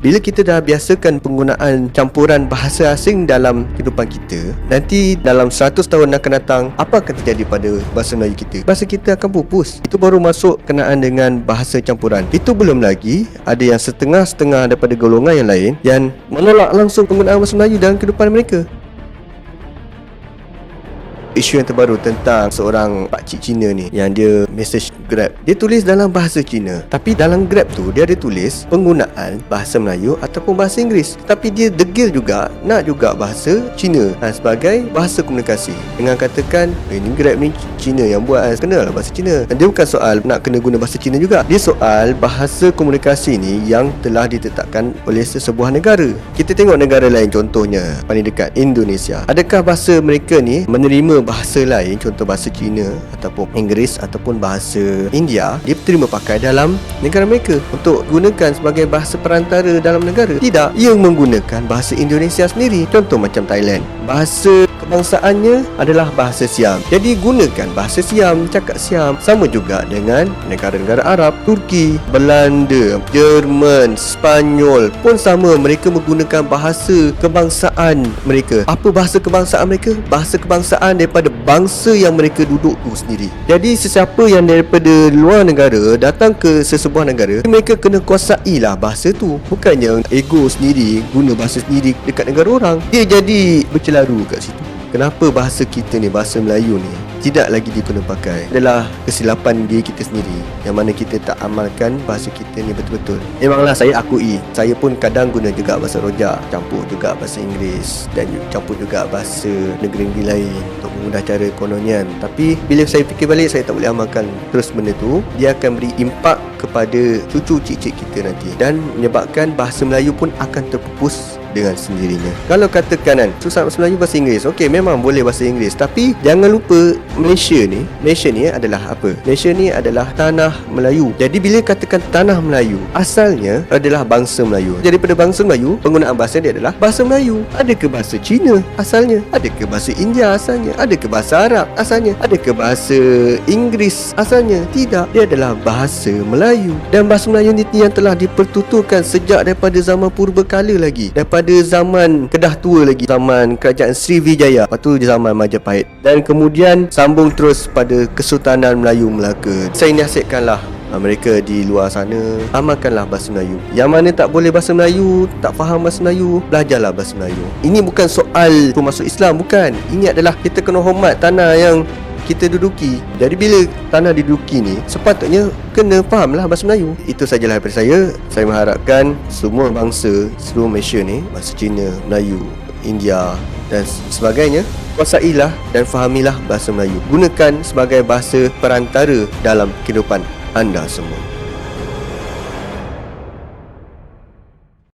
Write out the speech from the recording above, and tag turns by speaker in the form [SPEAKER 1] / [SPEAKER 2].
[SPEAKER 1] Bila kita dah biasakan penggunaan campuran bahasa asing dalam kehidupan kita, nanti dalam 100 tahun akan datang, apa akan terjadi pada bahasa Melayu kita? Bahasa kita akan pupus. Itu baru masuk kenaan dengan bahasa campuran. Itu belum lagi ada yang setengah-setengah daripada golongan yang lain yang menolak langsung penggunaan bahasa Melayu dalam kehidupan mereka. Isu yang terbaru tentang seorang pakcik Cina ni, yang dia message Grab, dia tulis dalam bahasa Cina, tapi dalam Grab tu dia ada tulis penggunaan bahasa Melayu ataupun bahasa Inggeris, tapi dia degil juga nak juga bahasa Cina sebagai bahasa komunikasi, dengan katakan ini Grab ni Cina yang buat, kenalah bahasa Cina. Dan dia bukan soal nak kena guna bahasa Cina juga, dia soal bahasa komunikasi ni yang telah ditetapkan oleh sesebuah negara. Kita tengok negara lain, contohnya paling dekat Indonesia. Adakah bahasa mereka ni menerima bahasa lain, contoh bahasa Cina ataupun Inggeris ataupun bahasa India, dia terima pakai dalam negara mereka untuk gunakan sebagai bahasa perantara dalam negara? Tidak, ia menggunakan bahasa Indonesia sendiri. Contoh macam Thailand, bahasa kebangsaannya adalah bahasa Siam, jadi gunakan bahasa Siam, cakap Siam. Sama juga dengan negara-negara Arab, Turki, Belanda, Jerman, Spanyol pun sama, mereka menggunakan bahasa kebangsaan mereka. Apa bahasa kebangsaan mereka? Bahasa kebangsaan daripada bangsa yang mereka duduk tu sendiri. Jadi sesiapa yang daripada luar negara datang ke sesebuah negara, mereka kena kuasai lah bahasa tu. Bukannya ego sendiri guna bahasa sendiri dekat negara orang, dia jadi bercelaru kat situ. Kenapa bahasa kita ni, bahasa Melayu ni tidak lagi diguna pakai? Adalah kesilapan diri kita sendiri, yang mana kita tak amalkan bahasa kita ni betul-betul. Memanglah saya akui, saya pun kadang guna juga bahasa rojak, campur juga bahasa Inggeris dan campur juga bahasa negeri-negeri lain untuk memudah cara kononnya. Tapi bila saya fikir balik, saya tak boleh amalkan terus benda tu. Dia akan beri impak kepada cucu cicit kita nanti, dan menyebabkan bahasa Melayu pun akan terpupus dengan sendirinya. Kalau katakan kan, susah bahasa Melayu, bahasa Inggeris, okey, memang boleh bahasa Inggeris, tapi jangan lupa Malaysia ni adalah apa? Malaysia ni adalah tanah Melayu. Jadi bila katakan tanah Melayu, asalnya adalah bangsa Melayu. Jadi pada bangsa Melayu, penggunaan bahasa dia adalah bahasa Melayu. Adakah bahasa Cina asalnya? Adakah bahasa India asalnya? Adakah bahasa Arab asalnya? Adakah bahasa Inggeris asalnya? Tidak, dia adalah bahasa Melayu. Dan bahasa Melayu ni yang telah dipertuturkan sejak daripada zaman purbakala lagi, daripada zaman Kedah Tua lagi, zaman kerajaan Sriwijaya, lepas tu zaman Majapahit, dan kemudian sambung terus pada Kesultanan Melayu Melaka. Saya nasihatkanlah mereka di luar sana, amalkanlah bahasa Melayu. Yang mana tak boleh bahasa Melayu, tak faham bahasa Melayu, belajarlah bahasa Melayu. Ini bukan soal tu masuk Islam, bukan. Ini adalah kita kena hormat tanah yang kita duduki. Jadi bila tanah diduduki ni, sepatutnya kena fahamlah bahasa Melayu. Itu sajalah daripada saya. Saya mengharapkan semua bangsa seluruh Malaysia ni, bahasa Cina, Melayu, India dan sebagainya, kuasailah dan fahamilah bahasa Melayu. Gunakan sebagai bahasa perantara dalam kehidupan anda semua.